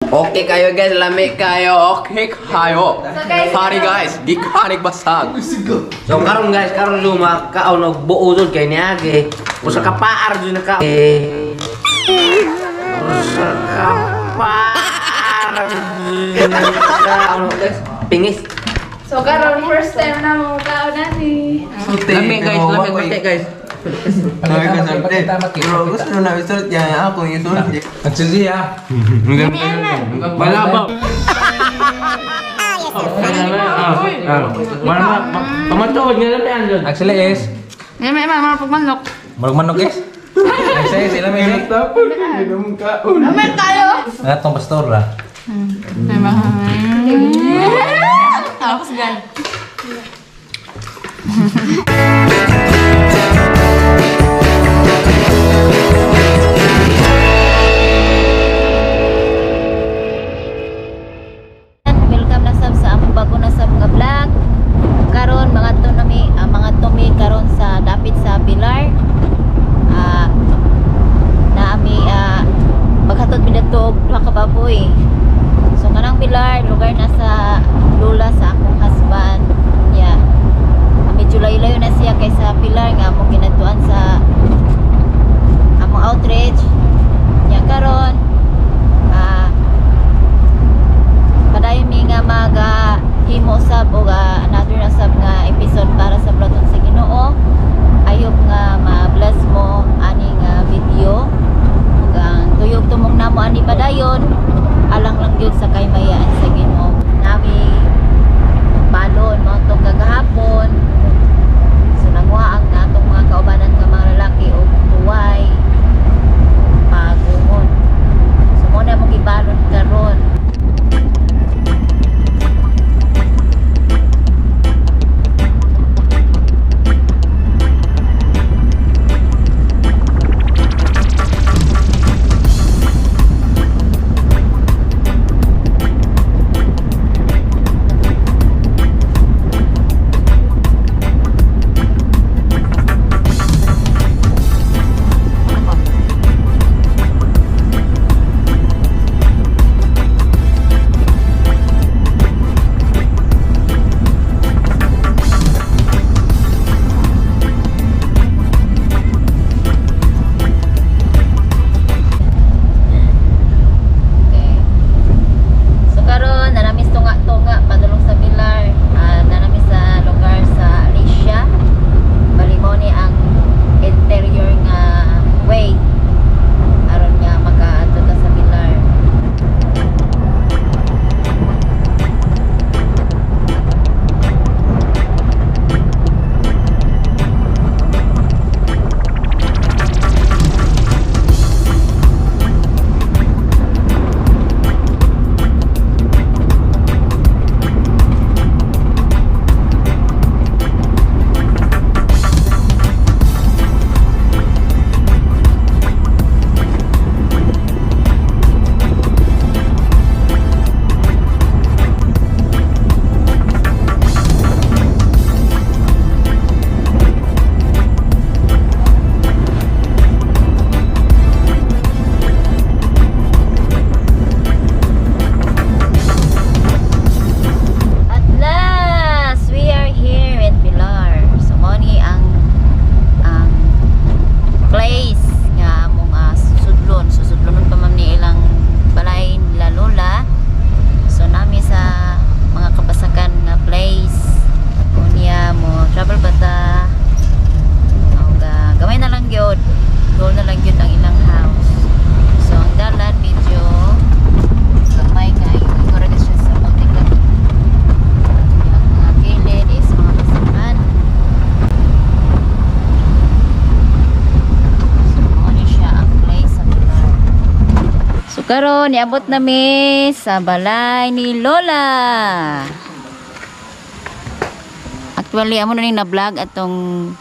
Oke kayo guys, lami kayo. Oke kayo. Hari guys, gikanik basag. So karon guys, karon luma kaon og buo dud kay niagi. Usa ka paar dud na ka. Usa ka paar. Kaon guys, pingis. So karon first time na mo kaon nani. Lami guys, lami guys. Bro, gusto na isulat niya. Ako yung isulat niya. Nagsusi ha. Malabo. Pamatuod nga lang yan dun. Actually is, May mga pagmanok. manok is. Ay sila may may. Naman tayo. Atong pastor ra. Tapos gan. Welcome na sab sa among bago na sab nga vlog. Karon mga tumi karon sa dapit sa Pilar. Na ami maghatod bidto og duha ka baboy. So kanang Pilar lugar na sa lula sa akong husband. Yeah. Medyo layo-layo na siya kaysa Pilar nga among ginadtuan sa among outreach. Yeah, karon padayon mi nga himo sab og another na sab nga episode para sa Platon sa Ginoo. Ayop nga ma-bless mo ani nga video. Ug ang tuyog tumong namo ani padayon alang lang gyud sa kaymayaan sa Ginoo. Nami balon mo tong kagahapon. So nanguha ang atong mga kaubanan nga mga lalaki og tuway pagungon. So mo na mo gibalon karon. Karon niabot nami sa balay ni Lola. Actually amo na ning na-vlog atong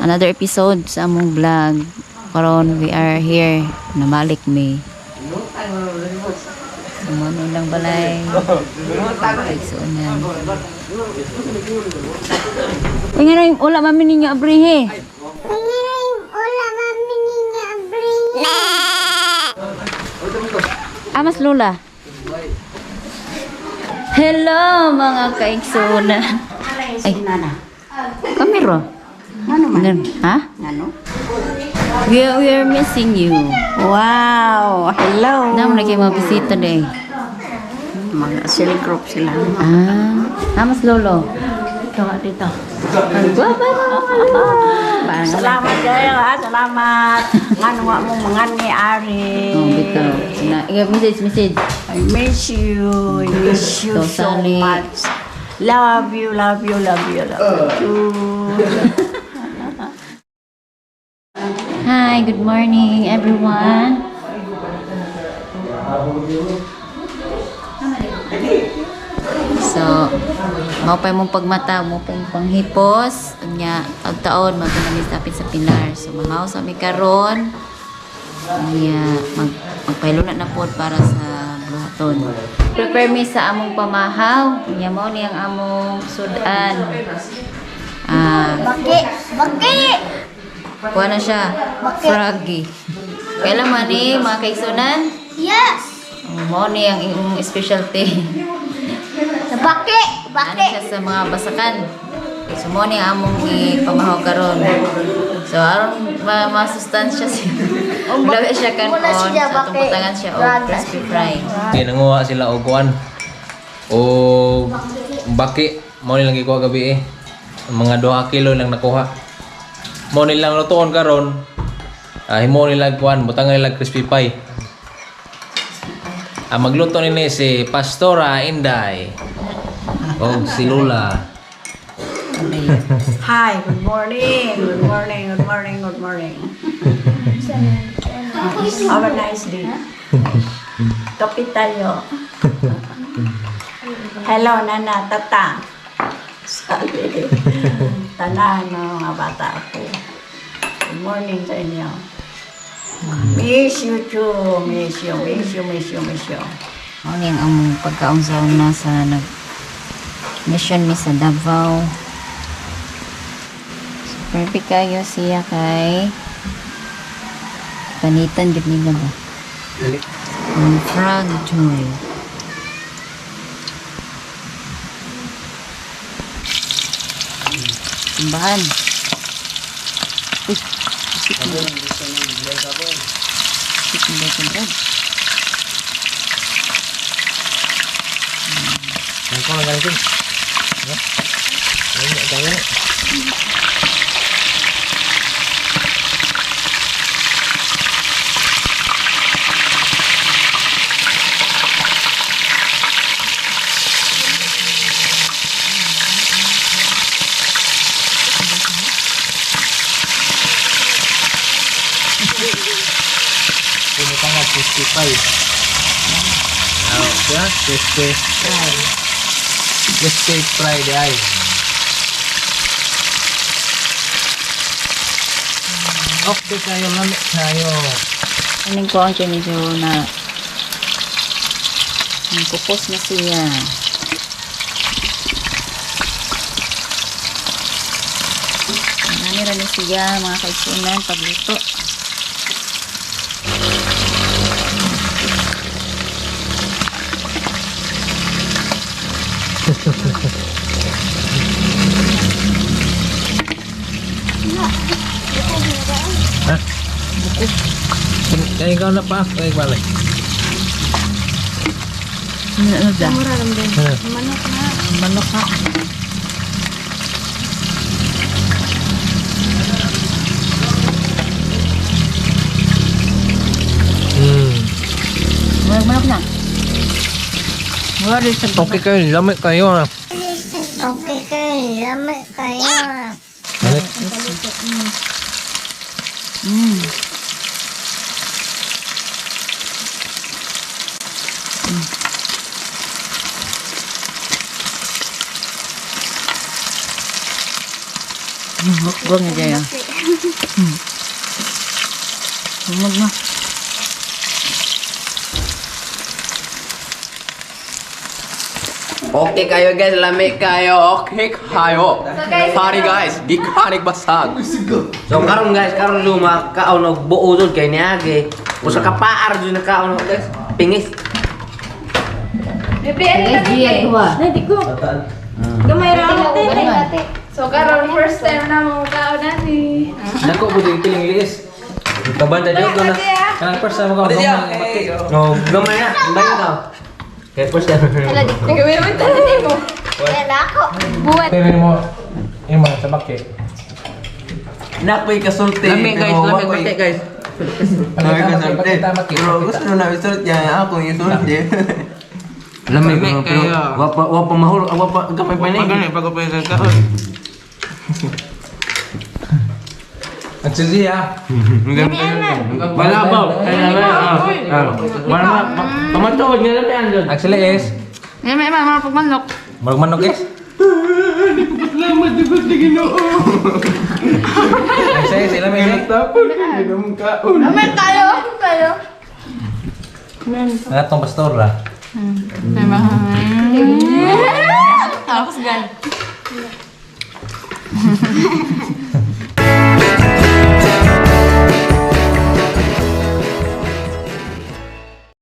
another episode sa among vlog. Karon we are here na Malik me. Sumo lang balay. Suunan. Uy nga yung ula mami ninyo abrihe. Amas Lula. Hello mga kaigsunan. Ay, kamero. Ano man? Ha? Ano? We are missing you. Wow! Hello! Naman na kayo mga bisita day. Mga silly group sila. Amas Lolo. Ito nga dito. Salamat kayo ha! Salamat! Ngano nga mo mga ni Ari. Oh, bitaw. Message. I miss you. I miss you So, so Sally. much. Love you, love you, love you, love you. Hi, good morning everyone. So, mau pa mong pagmata, mau pa mong panghipos, nya taon magkanamis tapit sa pilar. So, mahaw sa mi karon. Nya magpailunat na pod para sa buhaton. Prepare mi sa among pamahaw. Nya mao ni ang among sudan. Baki! Kuha na siya. Froggy. Kailan man ni mga kaigsunan? Yes! Mao ni ang imong specialty. Baki! Ano siya sa mga basakan. So mo ni among ipamahaw karon. So aron masustansya siya. Labi siya kanon sa tumputangan siya o crispy fry. Nanguha sila og kuan. O baki mo nilang gikuha gabi eh. Mga 2 kilo lang nakuha. Mo nilang lutuon karon. Himo nila kuan, butangan nila crispy pie. Magluto nini si Pastora Inday. O si Lula. Hi, good morning. Good morning, good morning, good morning. Have a nice day. Topi tayo. Hello, Nana, Tata. Sabi. Tanan ng mga bata ko. Good morning sa inyo. Miss you too. Miss you. Mao ni ang among pagkaon sa una sa mission mi sa Davao. So, perfect kayo siya kay panitan jud nila ba? Ang frog joy. Simbahan. Uy, bisik na. Bisik na sa bread. Ang ko lang galing. Pumutangan crispy pie. Ya, crispy fry di ay. Okay kayo lamig kayo. Aning ko ang medyo na kupos na siya. Nanira na siya mga kaisunan pagluto. Ha? Kaya ikaw na pa. Kaya balik. Ano dyan? Manok na. Manok ha. Manok na. Wala rin sa Okay kayo. Lamig kayo. Okay kayo, lamig kayo. Lamig. Huwag na dyan. Huwag na. Okay kayo guys, lamig kayo. Okay kayo. Sorry guys, gikanig basag. So karon guys, karon luma kaon og buo jud kay niagi. Usa ka paar jud na kaon guys. pingis. Bibi, ano na bibi? Gamay ra ate. So karon first time na mo kaon nani. Dako po din piling liis. Kabanda jud na. Kanang first time ko baki. No, gamay na. Gamay ka. Kaya first time. Gawin mo tani mo. Buwat. Pero mo imo sa baki. Nakoy kasulti. Lami guys, lami konti guys. Nakoy kasulti. Pero gusto nyo na isulti niya ako yung isulti. Lami pero wapa mahul, wapa gamay pa ni. Pag pa yung kaon. Ang siya. Wala ba? Wala ba? Pamatuod nga lang yan. Actually is May mga pagmanok. manok is. Ay say sila may say. Amen tayo. Tayo. Natong pastor ra. Tapos gan.